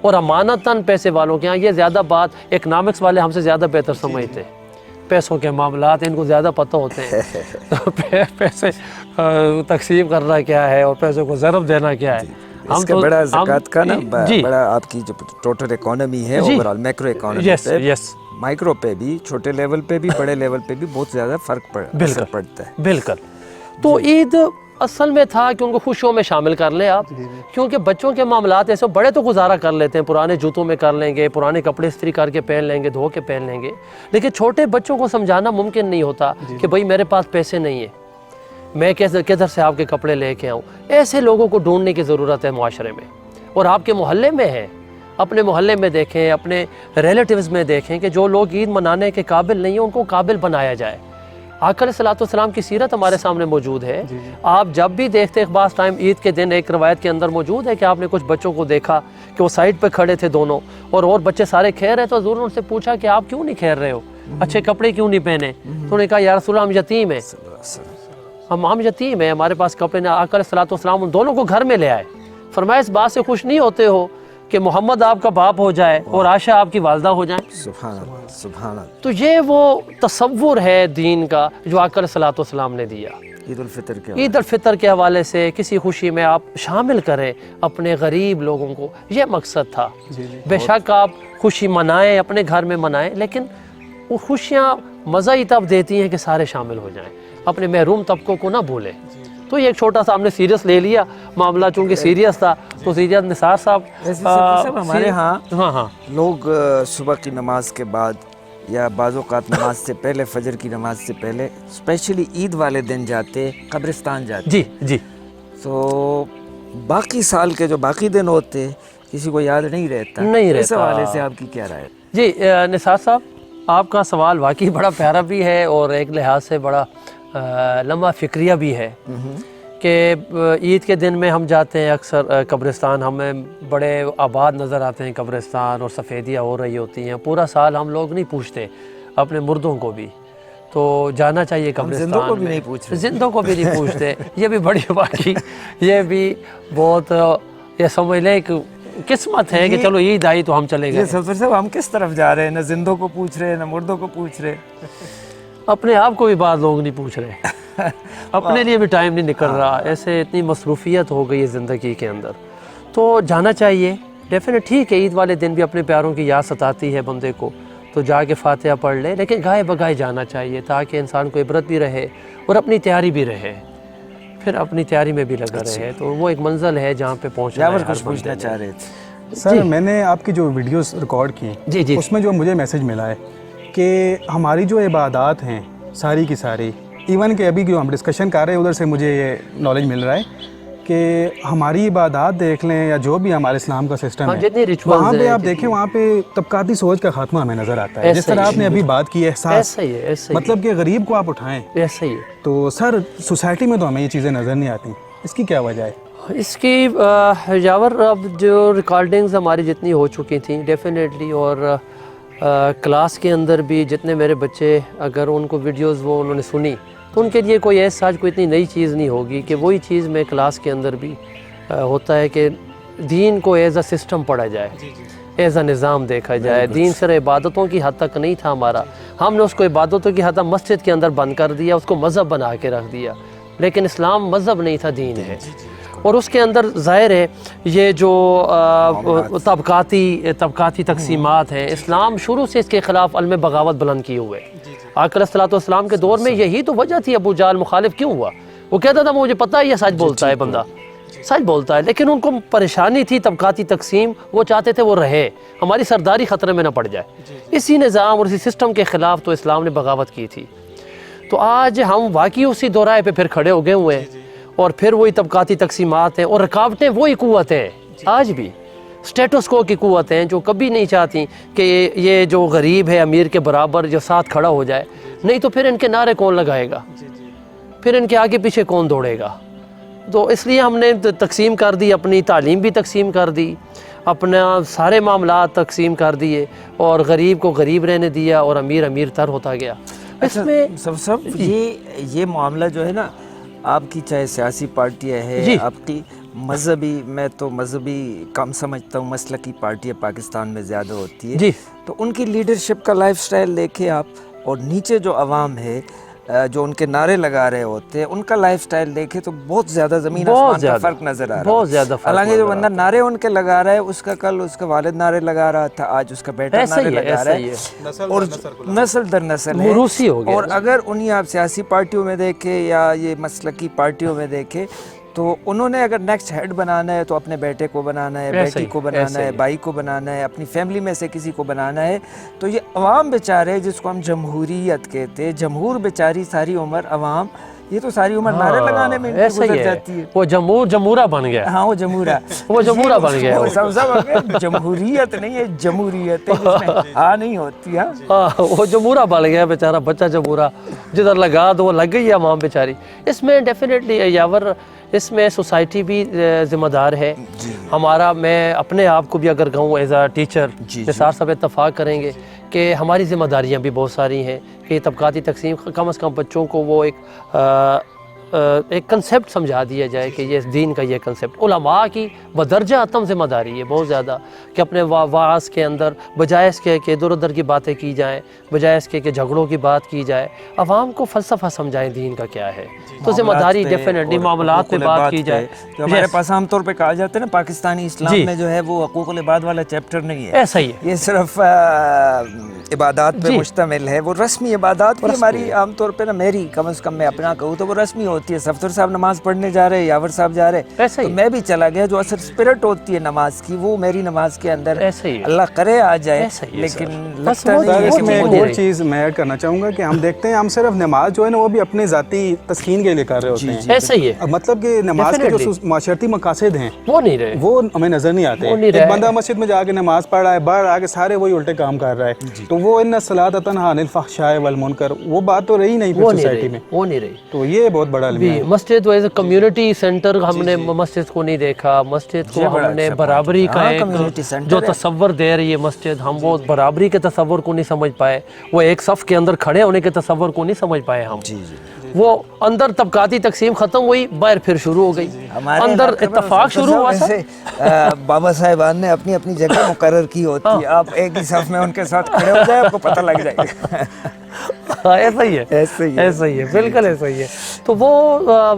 اور امانتاً پیسے والوں کے ہاں یہ زیادہ بات اکنامکس والے ہم سے زیادہ بہتر سمجھتے ہیں، پیسوں کے معاملات ان کو زیادہ پتہ ہوتے ہیں تو پیسے تقسیم کرنا کیا ہے اور پیسوں کو ضرب دینا کیا ہے. اس کا بڑا زکوٰۃ کا نا جی بڑا آپ کی جو ٹوٹل اکانومی ہے جی. اوور آل میکرو اکانومی یس پہ یس مائکرو پہ بھی چھوٹے لیول پہ بھی بڑے لیول پہ بھی بہت زیادہ فرق اثر پڑتا ہے. بالکل. تو عید اصل میں تھا کہ ان کو خوشیوں میں شامل کر لیں آپ، کیونکہ بچوں کے معاملات ایسے بڑے تو گزارا کر لیتے ہیں، پرانے جوتوں میں کر لیں گے، پرانے کپڑے استری کر کے پہن لیں گے، دھو کے پہن لیں گے، لیکن چھوٹے بچوں کو سمجھانا ممکن نہیں ہوتا کہ بھائی میرے پاس پیسے نہیں ہیں، میں کدھر سے آپ کے کپڑے لے کے آؤں. ایسے لوگوں کو ڈھونڈنے کی ضرورت ہے معاشرے میں، اور آپ کے محلے میں ہے، اپنے محلے میں دیکھیں، اپنے ریلیٹیوز میں دیکھیں کہ جو لوگ عید منانے کے قابل نہیں ہیں ان کو قابل بنایا جائے. آقا علیہ الصلوۃ والسلام کی سیرت ہمارے سامنے موجود ہے. آپ جب بھی دیکھتے ایک بعض ٹائم عید کے دن ایک روایت کے اندر موجود ہے کہ آپ نے کچھ بچوں کو دیکھا کہ وہ سائڈ پہ کھڑے تھے دونوں، اور بچے سارے کھیل رہے، تو حضور نے ان سے پوچھا کہ آپ کیوں نہیں کھیل رہے ہو، اچھے کپڑے کیوں نہیں پہنے؟ تو انہوں نے کہا یا رسول اللہ ہم یتیم ہیں، ہم یتیم ہیں، ہمارے پاس کپڑے نہیں. آقا علیہ الصلوۃ والسلام ان دونوں کو گھر میں لے آئے. فرمایا اس بات سے خوش نہیں ہوتے ہو کہ محمد آپ کا باپ ہو جائے اور عائشہ آپ کی والدہ ہو جائیں؟ سبحان اللہ سبحان اللہ. تو یہ وہ تصور ہے دین کا جو آقا علیہ الصلوۃ والسلام نے دیا. عید الفطر کے عید الفطر کے حوالے سے کسی خوشی میں آپ شامل کریں اپنے غریب لوگوں کو، یہ مقصد تھا. بے شک آپ خوشی منائیں، اپنے گھر میں منائیں، لیکن وہ خوشیاں مزہ ہی تب دیتی ہیں کہ سارے شامل ہو جائیں، اپنے محروم طبقوں کو نہ بھولیں. تو یہ ایک چھوٹا سا ہم نے سیریس لے لیا معاملہ، چونکہ سیریس تھا تو سیریس نثار صاحب ہمارے ہاں ہاں لوگ صبح کی نماز کے بعد یا بعض اوقات نماز سے پہلے، فجر کی نماز سے پہلے اسپیشلی عید والے دن جاتے، قبرستان جاتے. جی جی. تو باقی سال کے جو باقی دن ہوتے کسی کو یاد نہیں رہتا. اس حوالے سے آپ کی کیا رائے؟ جی نثار صاحب آپ کا سوال واقعی بڑا پیارا بھی ہے اور ایک لحاظ سے بڑا لمحہ فکریہ بھی ہے کہ عید کے دن میں ہم جاتے ہیں اکثر قبرستان، ہمیں بڑے آباد نظر آتے ہیں قبرستان اور سفیدیاں ہو رہی ہوتی ہیں. پورا سال ہم لوگ نہیں پوچھتے اپنے مردوں کو بھی، تو جانا چاہیے قبرستان. زندوں کو بھی نہیں پوچھ رہے، زندوں کو بھی نہیں پوچھتے. یہ بھی بڑی واقعی یہ بھی بہت یہ سمجھ لیں کہ قسمت ہے کہ چلو عید آئی تو ہم چلے گئے. سفیر صاحب ہم کس طرف جا رہے ہیں؟ نہ زندوں کو پوچھ رہے ہیں نہ مردوں کو پوچھ رہے. اپنے آپ کو بھی بعض لوگ نہیں پوچھ رہے، اپنے لیے بھی ٹائم نہیں نکل رہا. ایسے اتنی مصروفیت ہو گئی ہے زندگی کے اندر، تو جانا چاہیے ڈیفینیٹ. ٹھیک ہے عید والے دن بھی اپنے پیاروں کی یاد ستاتی ہے بندے کو، تو جا کے فاتحہ پڑھ لے، لیکن گائے بگائے جانا چاہیے تاکہ انسان کو عبرت بھی رہے اور اپنی تیاری بھی رہے، پھر اپنی تیاری میں بھی لگا رہے. تو وہ ایک منزل ہے جہاں پہ پہنچنا ہے. کچھ پوچھنا چاہ رہے تھے سر؟ میں نے آپ کی جو ویڈیوز ریکارڈ کی جی جی اس میں جو مجھے میسج ملا ہے کہ ہماری جو عبادات ہیں ساری کی ساری، ایون کہ ابھی جو ہم ڈسکشن کر رہے ہیں ادھر سے مجھے یہ نالج مل رہا ہے کہ ہماری عبادات دیکھ لیں یا جو بھی ہمارے اسلام کا سسٹم ہے وہاں پہ آپ دیکھیں وہاں پہ طبقاتی سوچ کا خاتمہ ہمیں نظر آتا ہے. جس طرح آپ نے ابھی بات کی ہے احساس، مطلب کہ غریب کو آپ اٹھائیں. ایسا ہی ہے. تو سر سوسائٹی میں تو ہمیں یہ چیزیں نظر نہیں آتی، اس کی کیا وجہ ہے؟ اس کی جاور اب جو ریکارڈنگز ہماری جتنی ہو چکی تھیں ڈیفینیٹلی، اور کلاس کے اندر بھی جتنے میرے بچے اگر ان کو ویڈیوز وہ انہوں نے سنی تو ان کے لیے کوئی ایسا آج کوئی اتنی نئی چیز نہیں ہوگی کہ وہی چیز میں کلاس کے اندر بھی ہوتا ہے کہ دین کو ایز اے سسٹم پڑھا جائے، ایز اے نظام دیکھا جائے. دین صرف عبادتوں کی حد تک نہیں تھا ہمارا، ہم نے اس کو عبادتوں کی حد تک مسجد کے اندر بند کر دیا، اس کو مذہب بنا کے رکھ دیا. لیکن اسلام مذہب نہیں تھا، دین ہے. اور اس کے اندر ظاہر ہے یہ جو طبقاتی تقسیمات ہیں، اسلام شروع سے اس کے خلاف علم بغاوت بلند کیے ہوئے. آقا علیہ الصلوۃ والسلام کے دور میں یہی تو وجہ تھی. ابو جہل مخالف کیوں ہوا؟ وہ کہتا تھا مجھے پتہ ہے یہ سچ بولتا ہے، بندہ سچ بولتا ہے، لیکن ان کو پریشانی تھی طبقاتی تقسیم. وہ چاہتے تھے وہ رہے، ہماری سرداری خطرے میں نہ پڑ جائے. اسی نظام اور اسی سسٹم کے خلاف تو اسلام نے بغاوت کی تھی. تو آج ہم واقعی اسی دورائے پہ پھر کھڑے ہو گئے ہوئے ہیں، اور پھر وہی طبقاتی تقسیمات ہیں اور رکاوٹیں وہی قوتیں آج بھی سٹیٹس کو کی قوتیں جو کبھی نہیں چاہتی کہ یہ جو غریب ہے امیر کے برابر جو ساتھ کھڑا ہو جائے. نہیں تو پھر ان کے نعرے کون لگائے گا، پھر ان کے آگے پیچھے کون دوڑے گا. تو اس لیے ہم نے تقسیم کر دی، اپنی تعلیم بھی تقسیم کر دی، اپنا سارے معاملات تقسیم کر دیے، اور غریب کو غریب رہنے دیا اور امیر امیر تر ہوتا گیا. اس میں سب یہ معاملہ جو ہے نا آپ کی چاہے سیاسی پارٹیاں ہیں جی. آپ کی مذہبی، میں تو مذہبی کم سمجھتا ہوں، مسلکی پارٹیاں پاکستان میں زیادہ ہوتی ہے، جی. تو ان کی لیڈرشپ کا لائف سٹائل دیکھیں آپ، اور نیچے جو عوام ہے جو ان کے نعرے لگا رہے ہوتے ہیں ان کا لائف سٹائل دیکھیں تو بہت زیادہ زمین آسمان کا فرق نظر آ رہا ہے. بہت زیادہ فرق. حالانکہ جو بندہ نعرے ان کے لگا رہا ہے اس کا کل اس کا والد نعرے لگا رہا تھا، آج اس کا بیٹا نعرے لگا رہا ہے، اور نسل در نسل ہے. موروثی ہو گیا. اور اگر انہیں آپ سیاسی پارٹیوں میں دیکھیں یا یہ مسلکی پارٹیوں میں دیکھیں تو انہوں نے اگر نیکسٹ ہیڈ بنانا ہے تو اپنے بیٹے کو بنانا ہے، بیٹی کو بنانا ہے، بھائی کو بنانا ہے، اپنی فیملی میں سے کسی کو بنانا ہے. تو یہ عوام بیچارے جس کو ہم جمہوریت کہتے ہیں، جمہور بیچاری ساری عمر عوام، یہ تو ساری عمر نعرے لگانے میں گزر جاتی ہے. وہ جمہورہ بن گیا. ہاں وہ جمہورہ وہ جمہورہ بن گیا. جمہوریت نہیں ہے، جمہوریت ہے جس میں ہاں نہیں ہوتی. ہاں وہ جمہورہ بن گیا بیچارہ، بچہ جمہورہ جدھر لگا تو وہ لگ گئی ہے عوام بیچاری. اس میں ڈیفینیٹلی یاور اس میں سوسائٹی بھی ذمہ دار ہے. ہمارا، میں اپنے آپ کو بھی اگر کہوں ایز اے ٹیچر، نثار صاحب اتفاق کریں گے کہ ہماری ذمہ داریاں بھی بہت ساری ہیں کہ یہ طبقاتی تقسیم کم از کم بچوں کو وہ ایک کنسیپٹ سمجھا دیا جائے کہ یہ دین کا یہ کنسیپٹ. علماء کی بدرجہ اتم ذمہ داری ہے بہت زیادہ کہ اپنے وعظ کے اندر بجائے اس کے کہ ادھر ادھر کی باتیں کی جائیں، بجائے اس کے کہ جھگڑوں کی بات کی جائے، عوام کو فلسفہ سمجھائیں دین کا کیا ہے. تو ذمہ داری ڈیفینیٹلی معاملات پہ بات کی جائے. ہمارے پاس عام طور پہ کہا جاتا ہے نا پاکستانی اسلام میں جو ہے وہ حقوق العباد والا چیپٹر نہیں ہے. ایسا ہی ہے، یہ صرف عبادات پہ مشتمل ہے. وہ رسمی عبادات بھی ہماری عام طور پہ نا، میری کم از کم میں اپنا کہوں تو وہ رسمی ہوتی ہے. سفتر صاحب نماز پڑھنے جا رہے، یاور صاحب جا رہے، تو میں بھی چلا گیا. جو اصل اسپرٹ ہوتی ہے نماز کی وہ میری نماز کے اندر اللہ کرے آ جائے. لیکن لگتا نہیں ہے. میں ایک اور چیز میں ایڈ کرنا چاہوں گا کہ ہم دیکھتے ہیں ہم صرف نماز جو ہے نا وہ بھی اپنے ذاتی تسکین کے لیے کر رہے ہوتے ہیں. ایسا ہی ہے. مطلب کہ نماز کے جو معاشرتی مقاصد ہیں وہ نہیں رہے، وہ ہمیں نظر نہیں آتے. ایک بندہ مسجد میں جا کے نماز پڑھ رہا ہے، باہر آ کے سارے وہی الٹے کام کر رہا ہے. تو وہ ان الصلاۃ تنہی عن الفحشاء والمنکر، وہ بات تو رہی نہیں سوسائٹی میں، وہ نہیں رہی. تو یہ بہت بڑا المیہ ہے. مسجد ایز اے کمیونٹی سینٹر ہم نے مسجد کو نہیں دیکھا. مسجد کو ہم نے برابری کا ایک جو تصور دے رہی ہے مسجد، ہم وہ برابری کے تصور کو نہیں سمجھ پائے. وہ ایک صف کے اندر کھڑے ہونے کے تصور کو نہیں سمجھ پائے ہم. وہ اندر طبقاتی تقسیم ختم ہوئی، باہر پھر شروع ہو گئی. اندر اتفاق شروع ہوا تھا. بابا صاحبان نے اپنی اپنی جگہ مقرر کی ہوتی ہے. آپ ایک ہی صف میں ان کے ساتھ کھڑے ہو جائے، آپ کو پتہ لگ جائے گا. ایسا ہی ہے، ایسا ہی ہے، بالکل ایسا ہی ہے. تو وہ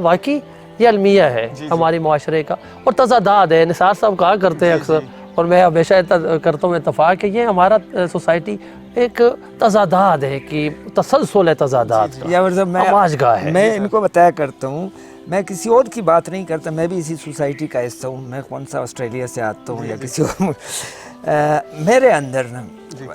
واقعی یہ المیہ ہے ہماری معاشرے کا، اور تضادات ہے. نثار صاحب کہا کرتے ہیں اکثر، اور میں ہمیشہ کرتا ہوں اتفاق کہ یہ ہمارا سوسائٹی ایک تضادات ہے کہ تسلسل ہے تضادات کا، آواز گاہ ہے. میں ان کو بتایا کرتا ہوں، میں کسی اور کی بات نہیں کرتا، میں بھی اسی سوسائٹی کا حصہ ہوں. میں کون سا آسٹریلیا سے آتا ہوں یا کسی اور. میرے اندر نا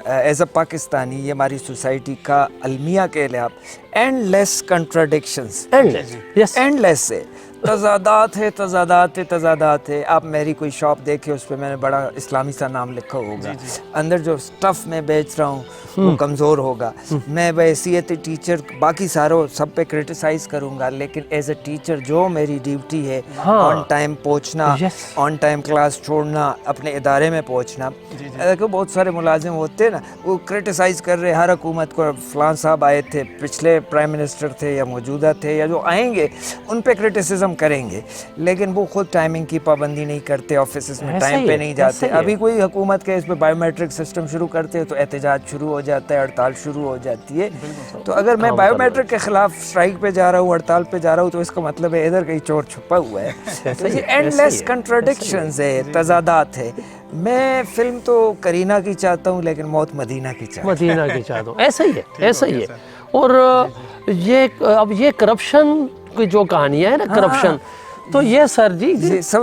ایز اے پاکستانی یہ ہماری سوسائٹی کا المیہ کے لیے آپ اینڈ لیس کنٹراڈکشنز، اینڈ لیس ہے. تضادات ہے، تضادات ہے، تضادات ہے. آپ میری کوئی شاپ دیکھے، اس پہ میں نے بڑا اسلامی سا نام لکھا ہوگا. اندر جو سٹف میں بیچ رہا ہوں وہ کمزور ہوگا. میں بحیثیت ٹیچر باقی ساروں سب پہ کرٹیسائز کروں گا، لیکن ایز اے ٹیچر جو میری ڈیوٹی ہے آن ٹائم پہنچنا، آن ٹائم کلاس چھوڑنا، اپنے ادارے میں پہنچنا. دیکھو بہت سارے ملازم ہوتے ہیں نا، وہ کرٹیسائز کر رہے ہر حکومت کو. فلان صاحب آئے تھے، پچھلے پرائم منسٹر تھے یا موجودہ تھے یا جو آئیں گے ان پہ کرٹیسزم کریں گے، لیکن وہ خود ٹائمنگ کی پابندی نہیں کرتے، آفیسز میں ٹائم پہ نہیں جاتے. ابھی کوئی حکومت کے اس پہ بایو میٹرک سسٹم شروع کرتے تو احتجاج شروع ہو جاتا ہے، ہڑتال شروع ہو جاتی ہے. تو اگر میں بایو میٹرک کے خلاف اسٹرائک پہ جا رہا ہوں، ہڑتال پہ جا رہا ہوں، تو اس کا مطلب ہے ادھر کہیں چور چھپا ہوا ہے. تو یہ اینڈ لیس کنٹراڈکشنز ہے، تضادات ہے. میں فلم تو کرینہ کی چاہتا ہوں لیکن موت مدینہ کی چاہتا ہوں. ایسا ہی ہے، ایسا ہی ہے. اور یہ اب یہ کرپشن کی جو کہانیاں ہے نا، کرپشن، تو یہ سر جی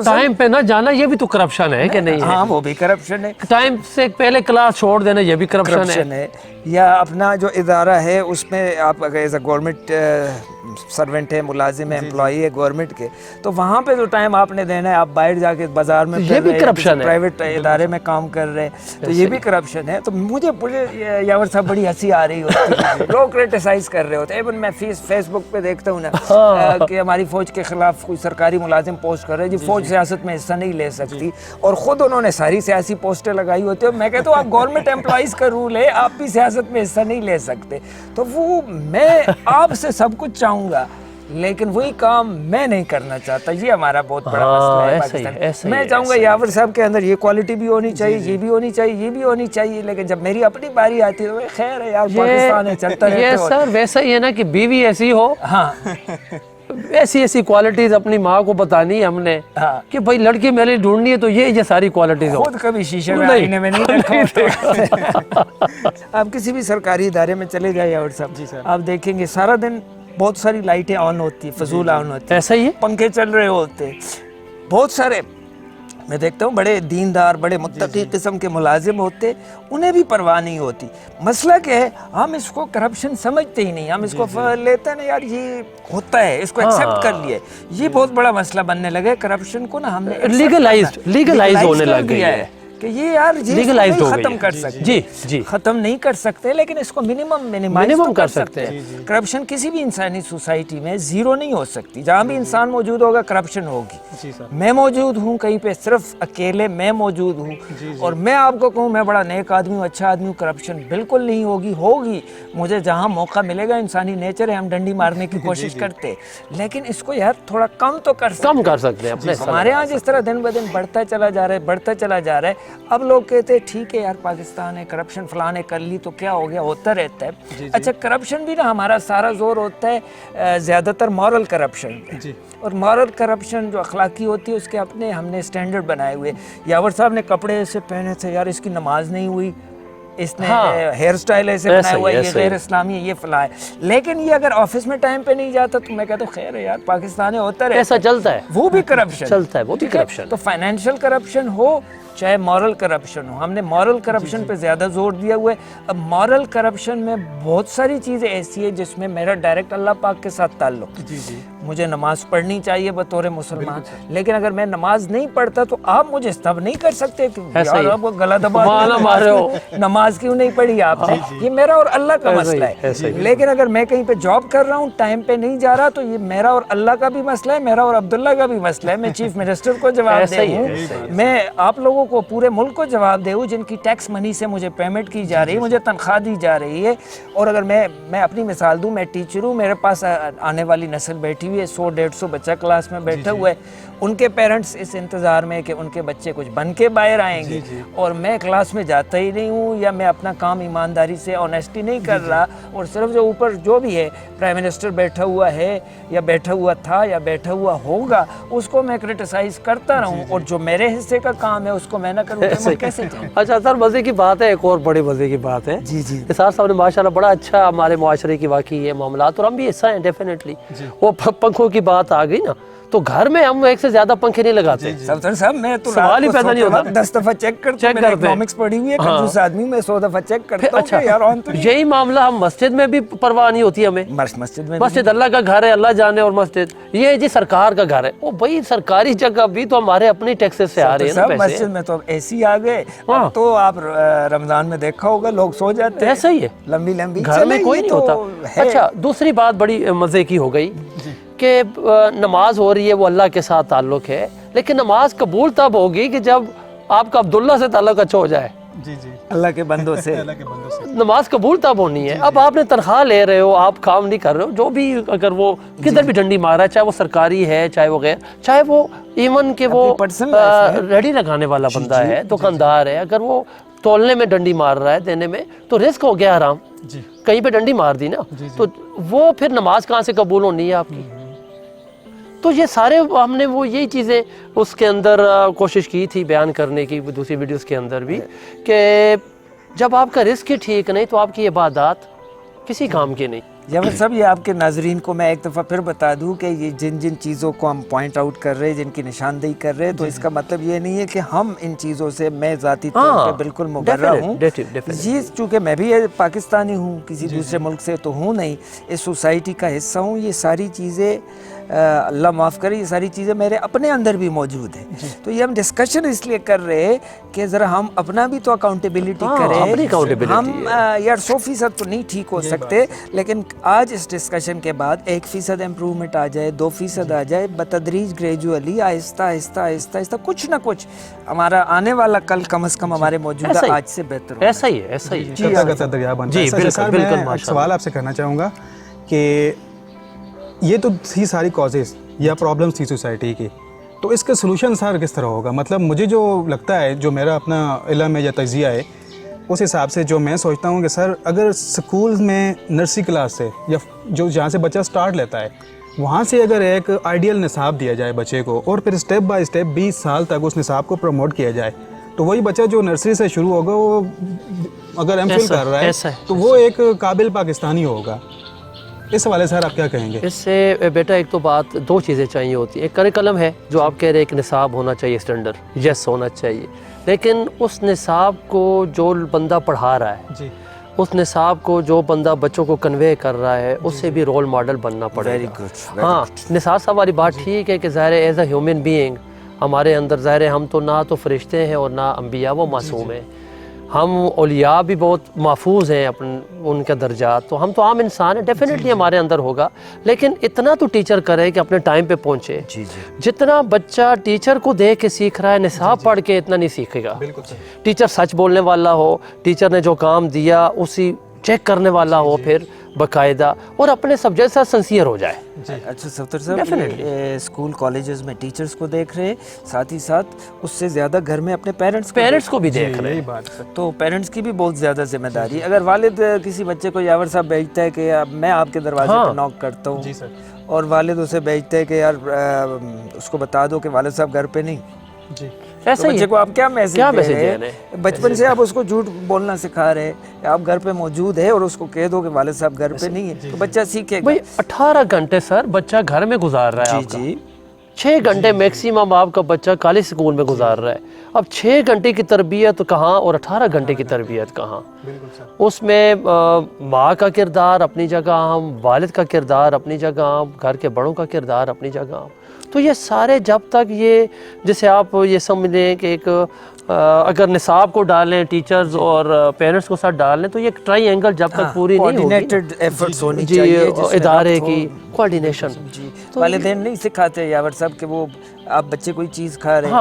ٹائم پہ نہ جانا یہ بھی تو کرپشن ہے کہ نہیں ہے؟ ہاں وہ بھی کرپشن ہے. ٹائم سے پہلے کلاس چھوڑ دینا یہ بھی کرپشن ہے. یا اپنا جو ادارہ ہے اس میں آپ اگر ایز اے گورنمنٹ سرونٹ ہے، ملازم ہے، امپلائی ہے گورنمنٹ کے، تو وہاں پہ جو ٹائم آپ نے دینا ہے آپ باہر جا کے بازار میں یہ بھی کرپشن ہے. پرائیویٹ ادارے میں کام کر رہے ہیں تو یہ بھی کرپشن ہے. تو مجھے یاور صاحب بڑی ہنسی آ رہی ہوتی ہے، لوگ کرٹیسائز کر رہے ہوتے ہیں. ایون میں فیس بک پہ دیکھتا ہوں نا کہ ہماری فوج کے خلاف کوئی سرکاری ملازم پوسٹ کر رہے ہیں جی فوج سیاست میں حصہ نہیں لے سکتی، اور خود انہوں نے ساری سیاسی پوسٹیں لگائی ہوتی ہیں. میں کہتا ہوں آپ گورنمنٹ امپلائیز کا رول ہے، آپ بھی سیاست میں حصہ نہیں لے سکتے. تو وہ میں آپ سے سب کچھ چاہوں گا لیکن وہی کام میں نہیں کرنا چاہتا. یہ ہمارا بہت بڑا مسئلہ ہے پاکستان. میں چاہوں گا یاور صاحب کے اندر یہ کوالٹی بھی ہونی چاہیے, یہ بھی ہونی چاہیے, یہ بھی ہونی چاہیے, لیکن جب میری اپنی باری آتی ہے تو خیر ہے یار, پاکستان ہے, چلتا رہتا ہے. یہ سر ویسا ہی ہے نا کہ بیوی ایسی ہو, ہاں ایسی ایسی کوالٹیز اپنی ماں کو بتانی ہے ہم نے کہ بھائی لڑکی میرے لیے ڈھونڈنی ہے تو یہ ساری کوالٹیز ہو. خود کبھی شیشے میں آئینے میں نہیں دیکھا. آپ کسی بھی سرکاری ادارے میں چلے جائیں اور سب آپ دیکھیں گے سارا دن بہت ساری لائٹیں آن ہوتی ہیں, فضول آن ہوتی ہیں, ایسا ہی ہے, پنکھے چل رہے ہوتے, بہت سارے میں دیکھتا ہوں بڑے دیندار بڑے متقی قسم کے ملازم ہوتے, انہیں بھی پرواہ نہیں ہوتی. مسئلہ کیا ہے, ہم اس کو کرپشن سمجھتے ہی نہیں, ہم اس کو لیتے ہیں نا یار یہ ہوتا ہے, اس کو ایکسیپٹ کر لیا. یہ بہت بڑا مسئلہ بننے لگا ہے کرپشن کو نا, ہم نے لیگلائز ہونے لگ گیا ہے کہ یہ یار لیگلائزڈ ہو گئی. ختم کر سکتے, جی جی ختم نہیں کر سکتے لیکن اس کو منیمم کر سکتے ہیں. کرپشن کسی بھی انسانی سوسائٹی میں زیرو نہیں ہو سکتی. جہاں بھی انسان موجود ہوگا کرپشن ہوگی. میں موجود ہوں کہیں پہ, صرف اکیلے میں موجود ہوں, اور میں آپ کو کہوں میں بڑا نیک آدمی ہوں, اچھا آدمی ہوں, کرپشن بالکل نہیں ہوگی. مجھے جہاں موقع ملے گا, انسانی نیچر ہے, ہم ڈنڈی مارنے کی کوشش کرتے, لیکن اس کو یار تھوڑا کم تو کر سکتے ہیں اپنے. ہمارے ہاں جس طرح دن بدن بڑھتا چلا جا رہا ہے, اب لوگ کہتے ہیں ٹھیک ہے یار پاکستان ہے, کرپشن فلاں نے کر لی تو کیا ہو گیا, ہوتا رہتا ہے. اچھا کرپشن بھی نا ہمارا سارا زور ہوتا ہے زیادہ تر مورل کرپشن پہ, اور مورل کرپشن جو اخلاقی ہوتی ہے اس کے اپنے ہم نے اسٹینڈرڈ بنائے ہوئے. یاور صاحب نے کپڑے ایسے پہنے تھے, یار اس کی نماز نہیں ہوئی, اس نے ہیئر سٹائل ایسے بنایا ہوا ہے, یہ غیر اسلامی ہے, یہ فلاں ہے. لیکن یہ اگر آفس میں ٹائم پہ نہیں جاتا تو میں کہتا ہوں خیر ہے یار پاکستان ہوتا رہتا ہے, ایسا چلتا ہے, وہ بھی کرپشن چلتا ہے, وہ بھی کرپشن. تو فائنینشیل کرپشن ہو چاہے مورل کرپشن ہو, ہم نے مورل کرپشن پہ زیادہ زور دیا ہوا ہے. اب مورل کرپشن میں بہت ساری چیزیں ایسی ہیں جس میں میرا ڈائریکٹ اللہ پاک کے ساتھ تعلق. مجھے نماز پڑھنی چاہیے بطور مسلمان, لیکن اگر میں نماز نہیں پڑھتا تو آپ مجھے تب نہیں کر سکتے کہ یار آپ کو گلا دبا نماز کیوں نہیں پڑھی آپ نے. یہ میرا اور اللہ کا مسئلہ ہے. لیکن اگر میں کہیں پہ جاب کر رہا ہوں, ٹائم پہ نہیں جا رہا, تو یہ میرا اور اللہ کا بھی مسئلہ ہے, میرا اور عبداللہ کا بھی مسئلہ ہے. میں چیف منسٹر کو جواب دے ہوں, میں آپ لوگوں کو پورے ملک کو جواب دے ہوں جن کی ٹیکس منی سے مجھے پیمنٹ کی جا رہی ہے, مجھے تنخواہ دی جا رہی ہے. اور اگر میں اپنی مثال دوں, میں ٹیچر ہوں, میرے پاس آنے والی نسل بیٹھی ہوئی ہے, 100-150 بچہ کلاس میں بیٹھا ہوا ہے. ان کے پیرنٹس اس انتظار میں کہ ان کے بچے کچھ بن کے باہر آئیں گے, اور میں کلاس میں جاتا ہی نہیں ہوں, یا میں اپنا کام ایمانداری سے آنیسٹی نہیں کر رہا, اور صرف جو اوپر جو بھی ہے پرائم منسٹر بیٹھا ہوا ہے یا بیٹھا ہوا تھا یا بیٹھا ہوا ہوگا, اس کو میں کرٹیسائز کرتا رہوں, اور جو میرے حصے کا کام ہے اس کو میں نہ کروں تو میں کیسے جاؤں. اچھا سر, مزے کی بات ہے, ایک اور بڑی مزے کی بات ہے. نثار صاحب نے ماشاءاللہ بڑا اچھا ہمارے معاشرے کی واقعی یہ معاملات, اور ہم بھی حصہ ہیں ڈیفینیٹلی. وہ پنکھوں کی بات آ گئی نا, تو گھر میں ہم ایک سے زیادہ پنکھے نہیں لگاتے. سلطان صاحب میں تو سوال ہی پیدا نہیں ہوتا, 10 دفعہ چیک کرتا ہوں, میں اکنامکس پڑھی ہوئی ہے, کنجوس آدمی, میں 100 دفعہ چیک کرتا ہوں کہ یار آن تو نہیں. یہی معاملہ ہم مسجد میں بھی پرواہ نہیں ہوتی ہمیں. مسجد اللہ کا گھر ہے, اللہ جانے, اور مسجد یہ جی سرکار کا گھر ہے. وہ بھائی سرکاری جگہ بھی تو ہمارے اپنے ٹیکسز سے آ رہے ہیں نا پیسے. مسجد میں تو اے سی آ گئے, تو آپ رمضان میں دیکھا ہوگا لوگ سو جاتے ہیں. ایسا ہی ہے, لمبی گھر میں کوئی نہیں ہوتا. اچھا دوسری بات بڑی مزے کی ہو گئی کہ نماز ہو رہی ہے, وہ اللہ کے ساتھ تعلق ہے, لیکن نماز قبول تب ہوگی کہ جب آپ کا عبداللہ سے تعلق اچھا ہو جائے. اللہ کے بندوں سے نماز قبول تب ہونی ہے. اب آپ نے تنخواہ لے رہے ہو, آپ کام نہیں کر رہے ہو, جو بھی اگر وہ کدھر بھی ڈنڈی مار رہا ہے, چاہے وہ سرکاری ہے چاہے وہ غیر, چاہے وہ ایون کہ وہ ریڈی لگانے والا بندہ ہے, دکاندار ہے, اگر وہ تولنے میں ڈنڈی مار رہا ہے, دینے میں, تو رزق ہو گیا حرام. کہیں پہ ڈنڈی مار دی نا, تو وہ پھر نماز کہاں سے قبول ہونی ہے آپ کی. تو یہ سارے ہم نے وہ یہی چیزیں اس کے اندر کوشش کی تھی بیان کرنے کی دوسری ویڈیوز کے اندر بھی, کہ جب آپ کا رزق ہی ٹھیک نہیں تو آپ کی عبادات کسی کام کی نہیں. یاور صاحب یہ آپ کے ناظرین کو میں ایک دفعہ پھر بتا دوں کہ یہ جن چیزوں کو ہم پوائنٹ آؤٹ کر رہے ہیں, جن کی نشاندہی کر رہے ہیں, تو اس کا مطلب یہ نہیں ہے کہ ہم ان چیزوں سے, میں ذاتی طور پہ بالکل مبرہ ہوں. یہ چونکہ میں بھی پاکستانی ہوں, کسی دوسرے ملک سے تو ہوں نہیں, اس سوسائٹی کا حصہ ہوں. یہ ساری چیزیں اللہ معاف کرے, یہ ساری چیزیں میرے اپنے اندر بھی موجود ہیں. تو یہ ہم ڈسکشن اس لیے کر رہے ہیں کہ ذرا ہم اپنا بھی تو اکاؤنٹیبلٹی کریں. ہم یار 100% تو نہیں ٹھیک ہو سکتے, لیکن آج اس ڈسکشن کے بعد 1% امپرومنٹ آ جائے, 2% آ جائے, بتدریج گریجولی آہستہ آہستہ آہستہ آہستہ کچھ نہ کچھ ہمارا آنے والا کل کم از کم ہمارے موجودہ آج سے بہتر ہوگا. ایسا ہی ہے, ایسا ہی ہے. جی بالکل. سوال آپ سے کرنا چاہوں گا کہ یہ تو تھی ساری کازز یا پرابلمس تھی سوسائٹی کی، تو اس کا سلوشن سر کس طرح ہوگا؟ مطلب مجھے جو لگتا ہے، جو میرا اپنا علم ہے یا تجزیہ ہے، اس حساب سے جو میں سوچتا ہوں کہ سر اگر سکول میں نرسری کلاس سے یا جو جہاں سے بچہ سٹارٹ لیتا ہے وہاں سے اگر ایک آئیڈیل نصاب دیا جائے بچے کو، اور پھر اسٹیپ بائی اسٹیپ 20 سال تک اس نصاب کو پروموٹ کیا جائے، تو وہی بچہ جو نرسری سے شروع ہوگا وہ اگر ایم فل کر رہا ہے تو وہ ایک قابل پاکستانی ہوگا۔ اس حوالے سے سر آپ کیا کہیں گے؟ اس سے بیٹا ایک تو بات، دو چیزیں چاہیے ہوتی ہیں۔ ایک کریکلم ہے جو آپ کہہ رہے ہیں، ایک نصاب ہونا چاہیے اسٹینڈرڈ، یس ہونا چاہیے، لیکن اس نصاب کو جو بندہ پڑھا رہا ہے، جی، اس نصاب کو جو بندہ بچوں کو کنوے کر رہا ہے، اس سے بھی رول ماڈل بننا پڑے گا۔ ہاں، نصاب صاحب والی بات ٹھیک ہے کہ ظاہر ہے ایز اے ہیومن بینگ ہمارے اندر، ظاہر ہے ہم تو نہ تو فرشتے ہیں اور نہ انبیاء وہ معصوم ہیں، ہم اولیاء بھی بہت محفوظ ہیں ان کے درجات، تو ہم تو عام انسان ہیں، ڈیفینیٹلی ہمارے اندر ہوگا، لیکن اتنا تو ٹیچر کرے کہ اپنے ٹائم پہ پہنچے۔ جتنا بچہ ٹیچر کو دیکھ کے سیکھ رہا ہے، نصاب پڑھ کے اتنا نہیں سیکھے گا۔ ٹیچر سچ بولنے والا ہو، ٹیچر نے جو کام دیا اسی چیک کرنے والا ہو پھر باقاعدہ، اور اپنے سبجیکٹ سے سنسیئر ہو جائے۔ اچھا صفدر صاحب، اسکول کالجز میں ٹیچرز کو دیکھ رہے، ساتھ ہی ساتھ اس سے زیادہ گھر میں اپنے پیرنٹس کو بھی دیکھ رہے ہیں۔ تو پیرنٹس کی بھی بہت زیادہ ذمہ داری ہے۔ اگر والد کسی بچے کو یاور صاحب بھیجتا ہے کہ میں آپ کے دروازے پہ نوک کرتا ہوں، اور والد اسے بھیجتا ہے کہ یار اس کو بتا دو کہ والد صاحب گھر پہ نہیں، ایسا بچے کو آپ کیا میسج دے رہے ہیں؟ بچپن سے آپ اس کو جھوٹ بولنا سکھا رہے ہیں، آپ گھر پہ موجود ہے اور اس کو کہہ دو کہ والد صاحب گھر پہ نہیں ہے، تو بچہ سیکھے گا۔ بھئی 18 گھنٹے سر بچہ گھر میں گزار رہا ہے آپ کا، 6 گھنٹے میکسیمم آپ کا بچہ کالج سکول میں گزار رہا ہے۔ اب 6 گھنٹے کی تربیت کہاں اور 18 گھنٹے کی تربیت کہاں؟ اس میں ماں کا کردار اپنی جگہ عام، والد کا کردار اپنی جگہ عام، گھر کے بڑوں کا کردار اپنی جگہ عام۔ تو یہ سارے جب تک یہ، جیسے آپ یہ سمجھ لیں کہ ایک اگر نصاب کو ڈالیں ٹیچرز اور پیرنٹس کو ساتھ ڈالیں تو یہ ایک ٹرائی اینگل جب تک پوری نہیں ہوگی، کوآرڈینیٹڈ ایفرٹس ہونی چاہیے ادارے کی کوآرڈینیشن۔ والدین نہیں سکھاتے یاور صاحب کہ وہ آپ بچے کوئی چیز کھا رہے ہیں،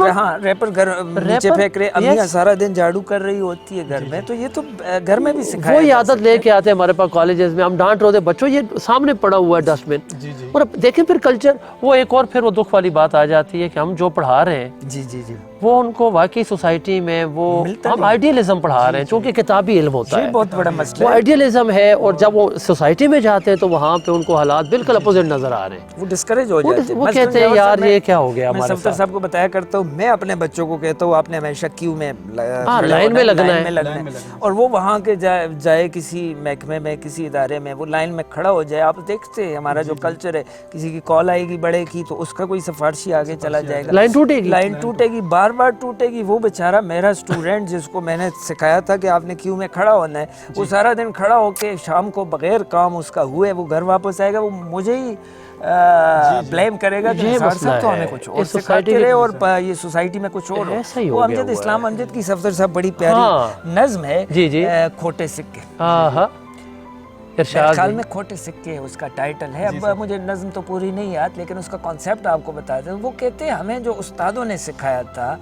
ہاں، ریپر گھر نیچے پھینک رہے، امیاں سارا دن جھاڑو کر رہی ہوتی ہے گھر میں، تو یہ تو گھر میں بھی سکھایا۔ وہی عادت لے کے آتے ہیں ہمارے پاس کالجز میں، ہم ڈانٹ رہے ہوتے بچوں یہ سامنے پڑا ہوا ہے ڈسٹ بن، اور اب دیکھیں پھر کلچر، وہ ایک اور پھر وہ دکھ والی بات آ جاتی ہے کہ ہم جو پڑھا رہے ہیں وہ ان کو واقعی سوسائٹی میں وہ ہم آئیڈیالزم پڑھا رہے ہیں، چونکہ کتابی علم ہوتا ہے، بہت بڑا مسئلہ وہ آئیڈیالزم ہے، اور جب وہ سوسائٹی میں جاتے ہیں تو وہاں پہ ان کو حالات بالکل اپوزٹ نظر آ رہے ہیں، وہ ڈسکریج ہو جاتے ہیں، وہ کہتے ہیں یار یہ کیا ہو گیا ہمارے ساتھ۔ میں صاحب کو بتایا کرتا ہوں، میں اپنے بچوں کو کہتا ہوں آپ نے ہمیشہ کیو میں لائن میں لگنا ہے، اور وہ وہاں کے جائے کسی محکمے میں، کسی ادارے میں، وہ لائن میں کھڑا ہو جائے۔ آپ دیکھتے ہیں ہمارا جو کلچر ہے، کسی کی کال آئے گی بڑے کی تو اس کا کوئی سفارشی آگے چلا جائے گا، لائن ٹوٹے گی، بار بار ٹوٹے گی۔ وہ بیچارہ میرا اسٹوڈنٹ جس کو میں نے سکھایا تھا کہ آپ نے کیو میں کھڑا ہونا ہے، وہ سارا دن کھڑا ہو کے شام کو بغیر کام اس کا ہوئے وہ گھر واپس آئے گا، وہ مجھے ہی بلیم کرے گا کہ صاحب تو ہمیں کچھ اور سکھاتے رہے اور یہ سوسائٹی میں کچھ اور ہو۔ وہ امجد اسلام امجد کی صفدر صاحب بڑی پیاری نظم ہے، کھوٹے سکے، خیال میں کھوٹے سکے اس کا ٹائٹل ہے۔ اب مجھے نظم تو پوری نہیں یاد، لیکن اس کا کانسیپٹ آپ کو بتاتے ہیں۔ وہ کہتے ہیں ہمیں جو استادوں نے سکھایا تھا،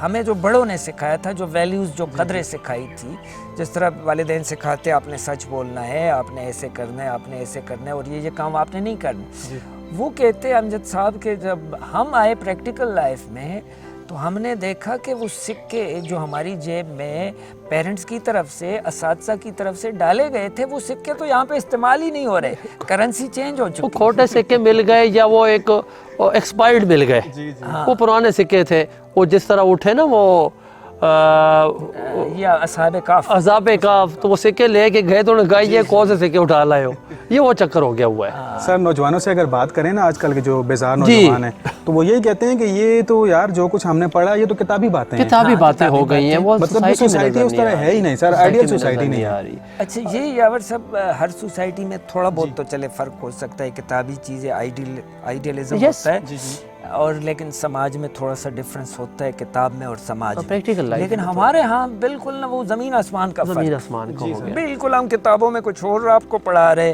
ہمیں جو بڑوں نے سکھایا تھا، جو ویلیوز، جو قدریں سکھائی تھی، جس طرح والدین سکھاتے آپ نے سچ بولنا ہے، آپ نے ایسے کرنا ہے، آپ نے ایسے کرنا ہے، اور یہ کام آپ نے نہیں کرنا۔ وہ کہتے ہیں امجد صاحب کہ جب ہم آئے پریکٹیکل لائف میں تو ہم نے دیکھا کہ وہ سکے جو ہماری جیب میں پیرنٹس کی طرف سے، اساتذہ کی طرف سے ڈالے گئے تھے، وہ سکے تو یہاں پہ استعمال ہی نہیں ہو رہے، کرنسی چینج ہو چکی۔ کھوٹے سکے مل گئے یا وہ ایک ایکسپائرڈ مل گئے، وہ پرانے سکے تھے، وہ جس طرح اٹھے نا وہ یا اصحاب کاف، تو وہ سکے لے کے گئے تو انہوں نے کہا یہ کون سے سکے اٹھا لائے ہو، یہ وہ چکر ہو گیا ہوا ہے۔ سر نوجوانوں سے اگر بات کریں نا، آج کل کے جو بیزار نوجوان ہیں تو وہ یہی کہتے ہیں کہ یہ تو یار جو کچھ ہم نے پڑھا یہ تو کتابی باتیں ہیں، کتابی باتیں ہو گئی ہیں، وہ مطلب سوسائٹی اس طرح ہے ہی نہیں سر، آئیڈیل سوسائٹی نہیں ہے۔ اچھا یہ یاور صاحب ہر سوسائٹی میں تھوڑا بہت تو چلے فرق ہو سکتا ہے، کتابی چیزیں آئیڈیالزم ہوتا ہے، اور لیکن سماج میں تھوڑا سا ڈفرنس ہوتا ہے کتاب میں اور سماج میں، لیکن ہمارے ہاں بالکل نہ وہ زمین آسمان کا فرق، بالکل ہم کتابوں میں کچھ اور آپ کو پڑھا رہے،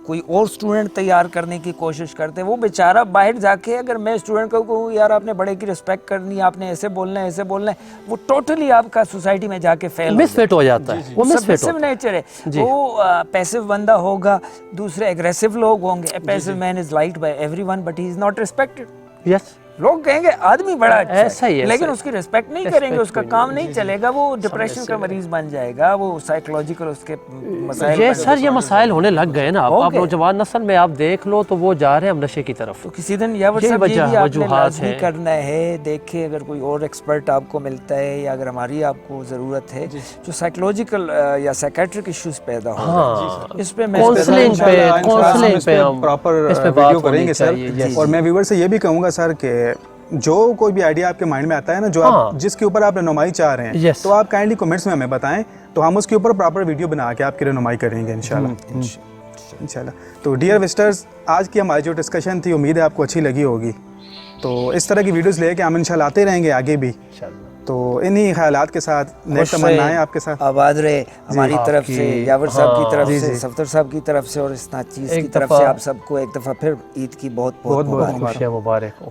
کوئی اور اسٹوڈنٹ تیار کرنے کی کوشش کرتے ہیں. وہ بیچارہ باہر جا کے اگر میں اسٹوڈنٹ کو کہوں یار آپ نے بڑے کی رسپیکٹ کرنی ہے, آپ نے ایسے بولنا ہے ایسے بولنا ہے, وہ ٹوٹلی آپ کا سوسائٹی میں جا کے فیل مس فٹ ہو جاتا ہے, وہ مس فٹ سبمسو نیچر ہے. وہ پیسو بندہ ہوگا, دوسرے اگریسو لوگ ہوں گے. Passive man is liked by everyone but he is not respected. Yes لوگ کہیں گے آدمی بڑا اچھا ایسا ہی ہے ہے, لیکن اس کی ریسپیکٹ نہیں کریں گے, اس کا کام نہیں چلے گا, وہ ڈپریشن کا مریض بن جائے گا, وہ سائیکولوجیکل اس کے مسائل. یہ سر یہ مسائل ہونے لگ گئے نا. آپ نوجوان نسل میں آپ دیکھ لو تو وہ جا رہے ہیں ہم نشے کی طرف. تو کسی دن یاور صاحب یہ بھی آپ نے لازمی کرنا ہے. دیکھیں اگر کوئی اور ایکسپرٹ آپ کو ملتا ہے یا اگر ہماری آپ کو ضرورت ہے جو سائیکولوجیکل یا سائیکیٹرک ایشوز پیدا ہو رہے ہیں, اس پہ میں کاؤنسلنگ پہ ہم پراپر ویڈیو کریں گے سر. اور میں ویور سے یہ بھی کہوں گا سر کہ جو کوئی بھی آئیڈیا آپ کے مائنڈ میں آتا ہے نا, جو آپ جس کے اوپر آپ رہنمائی چاہ رہے ہیں, تو آپ کائنڈلی کمنٹس میں ہمیں بتائیں, تو ہم اس کے اوپر پراپر ویڈیو بنا کے آپ کی رہنمائی کریں گے انشاءاللہ. تو ڈیئر وزٹرز, آج کی ہماری جو ڈسکشن تھی امید ہے آپ کو اچھی لگی ہوگی. تو اس طرح کی ویڈیوز لے کے ہم انشاءاللہ آتے رہیں گے آگے بھی. تو انہی خیالات کے ساتھ نیک تمنائیں آپ کے ساتھ. آباد رہے ہماری طرف سے, یاور صاحب کی طرف سے, صفدر صاحب کی طرف سے, اور اس ناچیز کی طرف سے آپ سب کو ایک دفعہ پھر عید کی بہت بہت خوشیاں مبارک ہو.